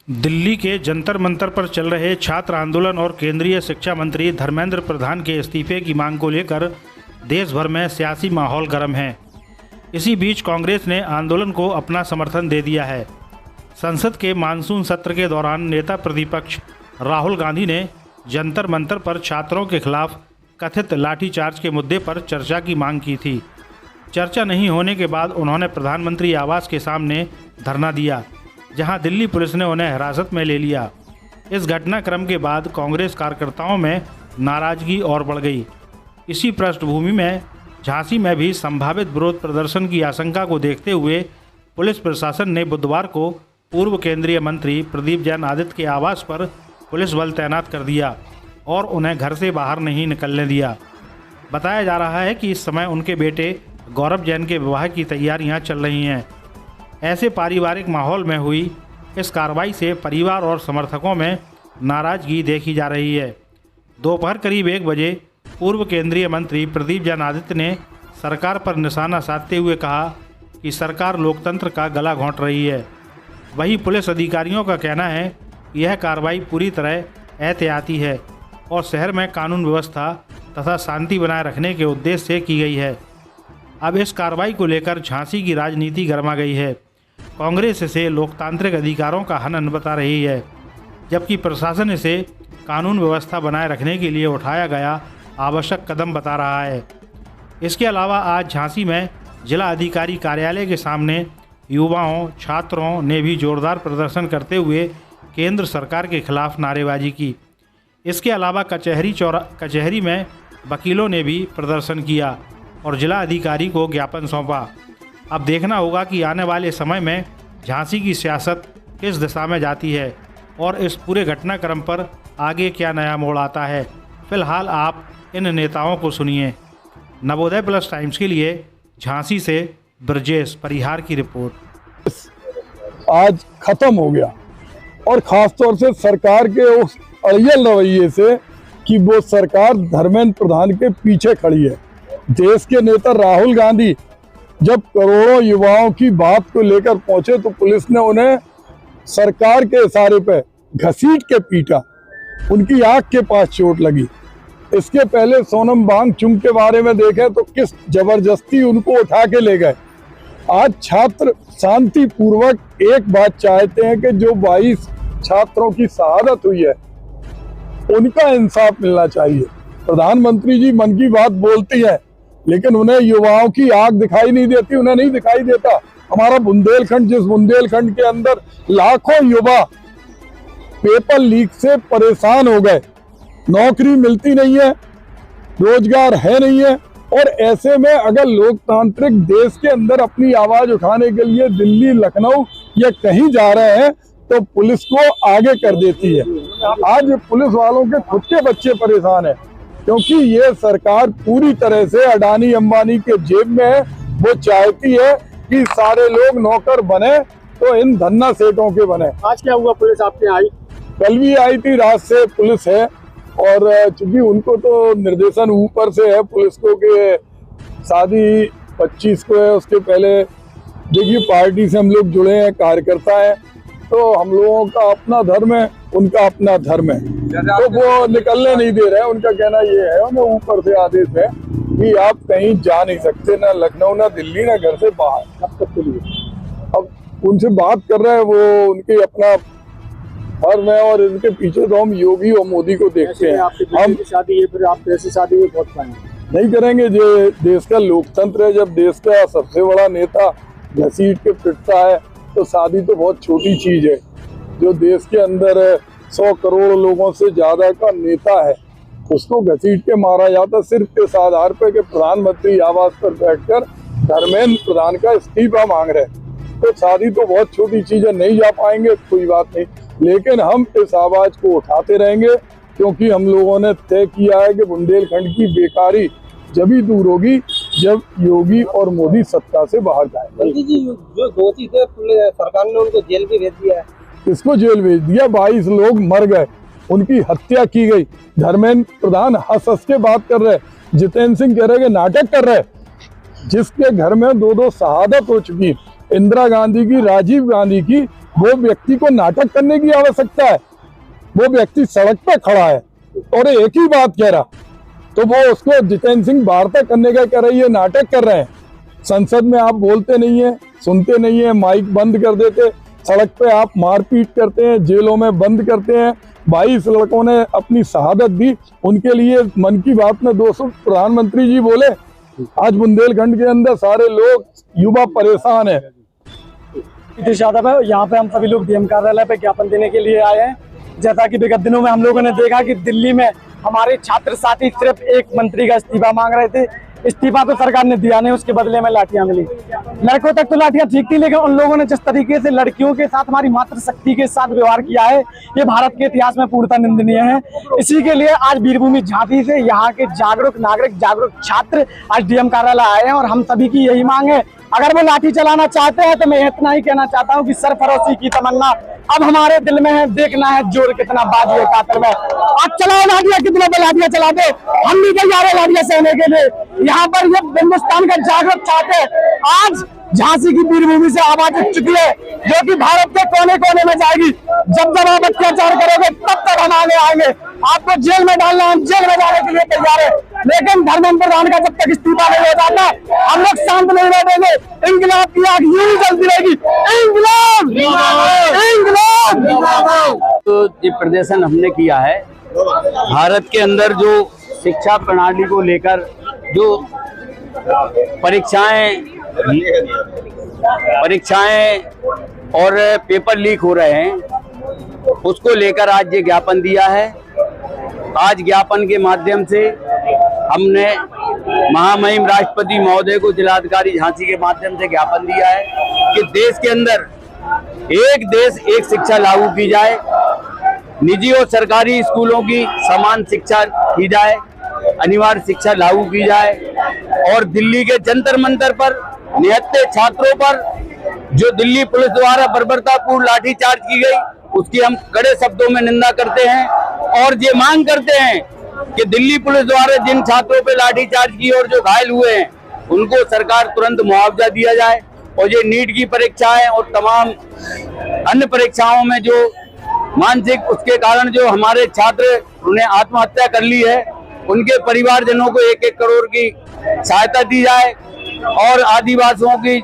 दिल्ली के जंतर मंतर पर चल रहे छात्र आंदोलन और केंद्रीय शिक्षा मंत्री धर्मेंद्र प्रधान के इस्तीफे की मांग को लेकर देश भर में सियासी माहौल गर्म है। इसी बीच कांग्रेस ने आंदोलन को अपना समर्थन दे दिया है। संसद के मानसून सत्र के दौरान नेता प्रतिपक्ष राहुल गांधी ने जंतर मंतर पर छात्रों के खिलाफ कथित लाठीचार्ज के मुद्दे पर चर्चा की मांग की थी। चर्चा नहीं होने के बाद उन्होंने प्रधानमंत्री आवास के सामने धरना दिया, जहां दिल्ली पुलिस ने उन्हें हिरासत में ले लिया। इस घटनाक्रम के बाद कांग्रेस कार्यकर्ताओं में नाराजगी और बढ़ गई। इसी पृष्ठभूमि में झांसी में भी संभावित विरोध प्रदर्शन की आशंका को देखते हुए पुलिस प्रशासन ने बुधवार को पूर्व केंद्रीय मंत्री प्रदीप जैन आदित्य के आवास पर पुलिस बल तैनात कर दिया और उन्हें घर से बाहर नहीं निकलने दिया। बताया जा रहा है कि इस समय उनके बेटे गौरव जैन के विवाह की तैयारियां चल रही हैं। ऐसे पारिवारिक माहौल में हुई इस कार्रवाई से परिवार और समर्थकों में नाराजगी देखी जा रही है। दोपहर करीब 1 बजे पूर्व केंद्रीय मंत्री प्रदीप जैन आदित्य ने सरकार पर निशाना साधते हुए कहा कि सरकार लोकतंत्र का गला घोंट रही है। वहीं पुलिस अधिकारियों का कहना है कि यह कार्रवाई पूरी तरह एहतियाती है और शहर में कानून व्यवस्था तथा शांति बनाए रखने के उद्देश्य से की गई है। अब इस कार्रवाई को लेकर झांसी की राजनीति गर्मा गई है। कांग्रेस इसे लोकतांत्रिक अधिकारों का हनन बता रही है, जबकि प्रशासन इसे कानून व्यवस्था बनाए रखने के लिए उठाया गया आवश्यक कदम बता रहा है। इसके अलावा आज झांसी में जिला अधिकारी कार्यालय के सामने युवाओं छात्रों ने भी जोरदार प्रदर्शन करते हुए केंद्र सरकार के खिलाफ नारेबाजी की। इसके अलावा कचहरी में वकीलों ने भी प्रदर्शन किया और जिला अधिकारी को ज्ञापन सौंपा। अब देखना होगा कि आने वाले समय में झांसी की सियासत किस दिशा में जाती है और इस पूरे घटनाक्रम पर आगे क्या नया मोड़ आता है। फिलहाल आप इन नेताओं को सुनिए। नवोदय प्लस टाइम्स के लिए झांसी से ब्रजेश परिहार की रिपोर्ट। आज खत्म हो गया और खासतौर से सरकार के उस अड़ियल रवैये से कि वो सरकार धर्मेंद्र प्रधान के पीछे खड़ी है। देश के नेता राहुल गांधी जब करोड़ों युवाओं की बात को लेकर पहुंचे तो पुलिस ने उन्हें सरकार के इशारे पे घसीट के पीटा, उनकी आंख के पास चोट लगी। इसके पहले सोनम वांगचुक के बारे में देखें तो किस जबरदस्ती उनको उठा के ले गए। आज छात्र शांति पूर्वक एक बात चाहते हैं कि जो 22 छात्रों की शहादत हुई है उनका इंसाफ मिलना चाहिए। प्रधानमंत्री जी मन की बात बोलती है लेकिन उन्हें युवाओं की आंख दिखाई नहीं देती, उन्हें नहीं दिखाई देता। हमारा बुंदेलखंड, जिस बुंदेलखंड के अंदर लाखों युवा पेपर लीक से परेशान हो गए, नौकरी मिलती नहीं है, रोजगार है नहीं है, और ऐसे में अगर लोकतांत्रिक देश के अंदर अपनी आवाज उठाने के लिए दिल्ली, लखनऊ या कहीं जा रहे हैं तो पुलिस को आगे कर देती है। आज पुलिस वालों के खुद के बच्चे परेशान है क्योंकि ये सरकार पूरी तरह से अडानी अंबानी के जेब में है। वो चाहती है कि सारे लोग नौकर बने तो इन धन्ना सेठों के बने। आज क्या हुआ? पुलिस आपके आई? कल भी आई थी, रात से पुलिस है और चूंकि उनको तो निर्देशन ऊपर से है पुलिस को कि शादी 25 को है। उसके पहले देखिए पार्टी से हम लोग जुड़े हैं, कार्यकर्ता हैं, तो हम लोगों का अपना धर्म है, उनका अपना धर्म है, तो वो निकलने नहीं दे रहे हैं। उनका कहना ये है, उन्हें ऊपर से आदेश है कि आप कहीं जा नहीं सकते, ना लखनऊ ना दिल्ली ना घर से बाहर। कब तक के लिए? अब उनसे बात कर रहे हैं, वो उनके अपना धर्म है और इनके पीछे तो हम योगी और मोदी को देखते हैं। हम शादी है, फिर आप ऐसी शादी में बहुत पाएंगे नहीं करेंगे। जो देश का लोकतंत्र है, जब देश का सबसे बड़ा नेता घसीट के पिटता है तो शादी तो बहुत छोटी चीज है। जो देश के अंदर 100 करोड़ लोगों से ज्यादा का नेता है उसको घसीट के मारा जाता सिर्फ इस आधार पर कि प्रधानमंत्री आवास पर बैठकर धर्मेंद्र प्रधान का इस्तीफा मांग रहे। तो शादी तो बहुत छोटी चीज है, नहीं जा पाएंगे कोई बात नहीं, लेकिन हम इस आवाज को उठाते रहेंगे क्योंकि हम लोगों ने तय किया है कि बुंदेलखंड की बेकारी जब ही दूर होगी जब योगी और मोदी सत्ता से बाहर जाएंगे। जी, जो दोषी थे सरकार ने उनको जेल भी भेज दिया है। किसको जेल भेज दिया? 22 लोग मर गए, उनकी हत्या की गई। धर्मेंद्र प्रधान हंस के बात कर रहे, जितेंद्र सिंह कह रहे कि नाटक कर रहे। जिसके घर में 2-2 शहादत हो चुकी, इंदिरा गांधी की, राजीव गांधी की, वो व्यक्ति को नाटक करने की आवश्यकता है? वो व्यक्ति सड़क पे खड़ा है और एक ही बात कह रहा, तो वो उसको जितेंद्र सिंह वार्ता करने का कह रही है, नाटक कर रहे हैं। संसद में आप बोलते नहीं है, सुनते नहीं है, माइक बंद कर देते, सड़क पे आप मारपीट करते हैं, जेलों में बंद करते हैं। 22 लड़कों ने अपनी शहादत दी, उनके लिए मन की बात में 200 प्रधानमंत्री जी बोले। आज बुंदेलखंड के अंदर सारे लोग युवा परेशान है। यादव है, यहाँ पे हम सभी लोग डीएम कार्यालय पे ज्ञापन देने के लिए आए हैं। जैसा कि विगत दिनों में हम लोगों ने देखा कि दिल्ली में हमारे छात्र साथी सिर्फ एक मंत्री का इस्तीफा मांग रहे थे, इस्तीफा तो सरकार ने दिया नहीं, उसके बदले में लाठियां मिली। लड़कों तक तो लाठियां ठीक थी, लेकिन उन लोगों ने जिस तरीके से लड़कियों के साथ, हमारी मातृशक्ति के साथ व्यवहार किया है, ये भारत के इतिहास में पूर्णतः निंदनीय है। इसी के लिए आज वीरभूमि झांसी से यहाँ के जागरूक नागरिक, जागरूक छात्र आज डीएम कार्यालय आए हैं और हम सभी की यही मांग है, अगर वो लाठी चलाना चाहते हैं तो मैं इतना ही कहना चाहता हूँ कि सरफरोशी की तमन्ना अब हमारे दिल में है, देखना है जोर कितना बाजी है कातर में। आज चलाओ लाठियां, कितना लाठियां चला दे, हम भी तैयार है लाठियां सहने के लिए। यहाँ पर ये हिंदुस्तान का जागरूक छात्र आज झांसी की वीरभूमि से आवाज उठ चुकी है, जो कि भारत के कोने कोने में जाएगी। जब जब आप अत्याचार करोगे तब तक हम आगे आएंगे, आपको जेल में डालना, हम जेल में जाने के लिए तैयार है। लेकिन धर्मेंद्र प्रधान का जब तक इस्तीफा नहीं हो जाता, हम लोग शांत नहीं बैठेंगे। इंकलाब की आग यूं ही चलती रहेगी। इंकलाब, इंकलाब। तो ये प्रदर्शन हमने किया है भारत के अंदर जो शिक्षा प्रणाली को लेकर जो परीक्षाएं और पेपर लीक हो रहे हैं, उसको लेकर आज ये ज्ञापन दिया है। आज ज्ञापन के माध्यम से हमने महामहिम राष्ट्रपति महोदय को, जिलाधिकारी झांसी के माध्यम से ज्ञापन दिया है कि देश के अंदर एक देश एक शिक्षा लागू की जाए, निजी और सरकारी स्कूलों की समान शिक्षा की जाए, अनिवार्य शिक्षा लागू की जाए और दिल्ली के जंतर मंतर पर निहत्थे छात्रों पर जो दिल्ली पुलिस द्वारा बर्बरतापूर्ण लाठीचार्ज की गई, उसकी हम कड़े शब्दों में निंदा करते हैं और ये मांग करते हैं कि दिल्ली पुलिस द्वारा जिन छात्रों पर लाठीचार्ज की और जो घायल हुए हैं, उनको सरकार तुरंत मुआवजा दिया जाए। और ये नीट की परीक्षाएं और तमाम अन्य परीक्षाओं में जो मानसिक उसके कारण जो हमारे छात्र उन्हें आत्महत्या कर ली है, उनके परिवारजनों को 1-1 करोड़ की सहायता दी जाए और आदिवासियों की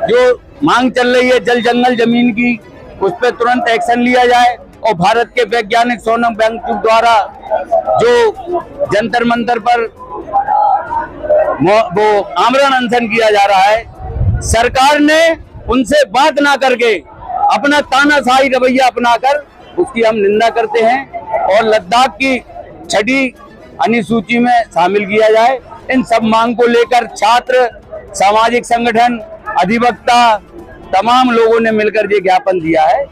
जो मांग चल रही है जल जंगल जमीन की, उस पर तुरंत एक्शन लिया जाए। और भारत के वैज्ञानिक सोनम वांगचुक द्वारा जो जंतर मंतर पर वो आमरण अनशन किया जा रहा है, सरकार ने उनसे बात ना करके अपना तानाशाही रवैया अपनाकर उसकी हम निंदा करते हैं और लद्दाख की 6ठी अनुसूची में शामिल किया जाए। इन सब मांग को लेकर छात्र, सामाजिक संगठन, अधिवक्ता, तमाम लोगों ने मिलकर ये ज्ञापन दिया है।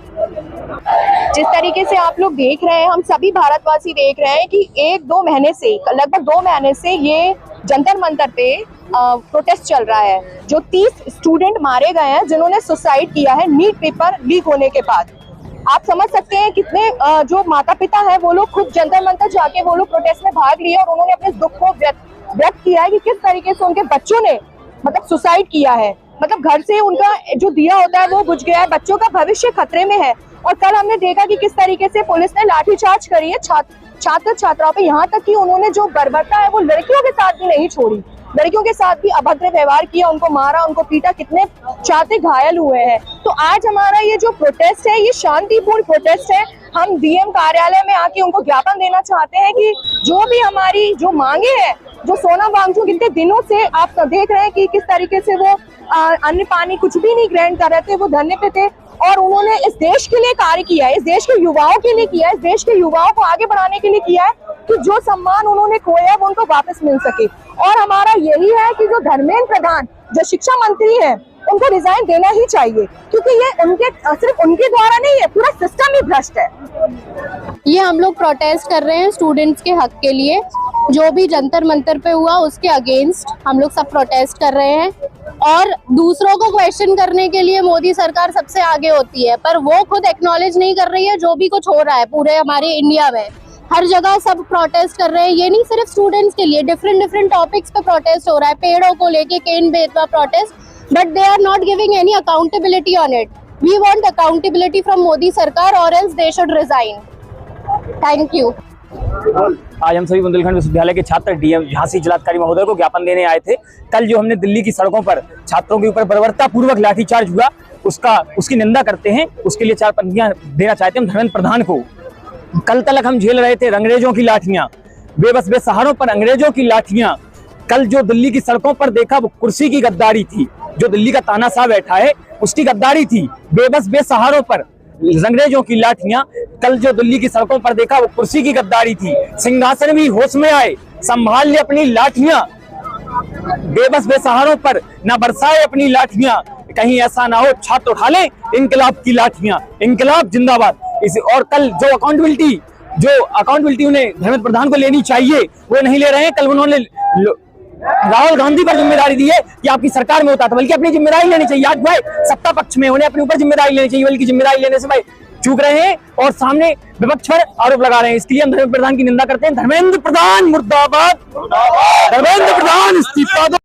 जिस तरीके से आप लोग देख रहे हैं, हम सभी भारतवासी देख रहे हैं कि 1-2 महीने से, लगभग 2 महीने से ये जंतर मंतर पे प्रोटेस्ट चल रहा है। जो 30 स्टूडेंट मारे गए हैं जिन्होंने सुसाइड किया है नीट पेपर लीक होने के बाद। आप समझ सकते हैं कितने जो माता पिता हैं वो लोग खुद जंतर मंतर जाके वो लोग प्रोटेस्ट में भाग लिए और उन्होंने अपने दुख को व्यक्त किया है कि किस तरीके से उनके बच्चों ने मतलब सुसाइड किया है। मतलब घर से उनका जो दिया होता है वो बुझ गया है, बच्चों का भविष्य खतरे में है। और कल हमने देखा कि किस तरीके से पुलिस ने लाठीचार्ज करी है छात्र छात्राओं पे, यहाँ तक कि उन्होंने जो बर्बरता है वो लड़कियों के साथ भी नहीं छोड़ी, लड़कियों के साथ भी अभद्र व्यवहार किया, उनको मारा, उनको पीटा, कितने छात्र घायल हुए हैं। तो आज हमारा ये जो प्रोटेस्ट है ये शांतिपूर्ण प्रोटेस्ट है। हम डीएम कार्यालय में आके उनको ज्ञापन देना चाहते हैं कि जो भी हमारी जो मांगे हैं, जो सोनम वांगचुक इतने दिनों से आप देख रहे हैं कि किस तरीके से वो अन्न पानी कुछ भी नहीं ग्रहण कर रहे थे, वो धरने पे थे और उन्होंने इस देश के लिए कार्य किया है, इस देश के युवाओं के लिए किया है, इस देश के युवाओं को आगे बढ़ाने के लिए किया है कि जो सम्मान उन्होंने खोया है वो उनको वापस मिल सके। और हमारा यही है कि जो धर्मेंद्र प्रधान जो शिक्षा मंत्री है उनको रिजाइन देना ही चाहिए, क्योंकि ये उनके सिर्फ उनके द्वारा नहीं है, पूरा सिस्टम ही भ्रष्ट है। ये हम लोग प्रोटेस्ट कर रहे हैं स्टूडेंट्स के हक के लिए। जो भी जंतर मंतर पे हुआ उसके अगेंस्ट हम लोग सब प्रोटेस्ट कर रहे हैं और दूसरों को क्वेश्चन करने के लिए मोदी सरकार सबसे आगे होती है, पर वो खुद एक्नॉलेज नहीं कर रही है जो भी कुछ हो रहा है पूरे हमारे इंडिया में। हर जगह सब प्रोटेस्ट कर रहे हैं, ये नहीं सिर्फ स्टूडेंट्स के लिए, डिफरेंट टॉपिक्स पे प्रोटेस्ट हो रहा है। पेड़ों को लेके Ken Betwa protest, but they are not giving any accountability on it. We want accountability from Modi sarkar और else they should resign. Thank you. आज हम सभी बुंदेलखंड विश्वविद्यालय के छात्र डीएम झांसी जिलाधिकारी महोदय को ज्ञापन देने आए थे। कल जो हमने दिल्ली की सड़कों पर छात्रों के ऊपर बर्बरतापूर्वक लाठीचार्ज हुआ उसकी निंदा करते हैं। उसके लिए 4 पंक्तियां देना चाहते हैं हम धर्मेंद्र प्रधान को। कल तक हम झेल रहे थे अंग्रेजों की लाठियां, बेबस बेसहारों पर अंग्रेजों की लाठियां। कल जो दिल्ली की सड़कों पर देखा वो कुर्सी की गद्दारी थी। जो दिल्ली का तानाशाह बैठा है उसकी गद्दारी थी। बेबस बेसहारों पर अंग्रेजों की लाठियां। कल जो दिल्ली की सड़कों पर देखा वो कुर्सी की गद्दारी थी। सिंहासन भी होश में आए, संभाल ले अपनी लाठियां। बेबस बेसहारों पर न बरसाए अपनी लाठियां। कहीं ऐसा ना हो छात्र उठा ले इंकलाब की लाठियां। इंकलाब जिंदाबाद। और कल जो अकाउंटेबिलिटी उन्हें धर्मेंद्र प्रधान को लेनी चाहिए वो नहीं ले रहे हैं। कल उन्होंने राहुल गांधी पर जिम्मेदारी दी है कि आपकी सरकार में होता था, बल्कि अपनी जिम्मेदारी लेनी चाहिए। आज भाई सत्ता पक्ष में उन्हें अपने ऊपर जिम्मेदारी लेनी चाहिए, बल्कि जिम्मेदारी लेने से भाई चूक रहे हैं और सामने विपक्ष पर आरोप लगा रहे हैं। इसके लिए हम धर्मेंद्र प्रधान की निंदा करते हैं। धर्मेंद्र प्रधान मुर्दाबाद। धर्मेंद्र प्रधान इस्तीफा दो।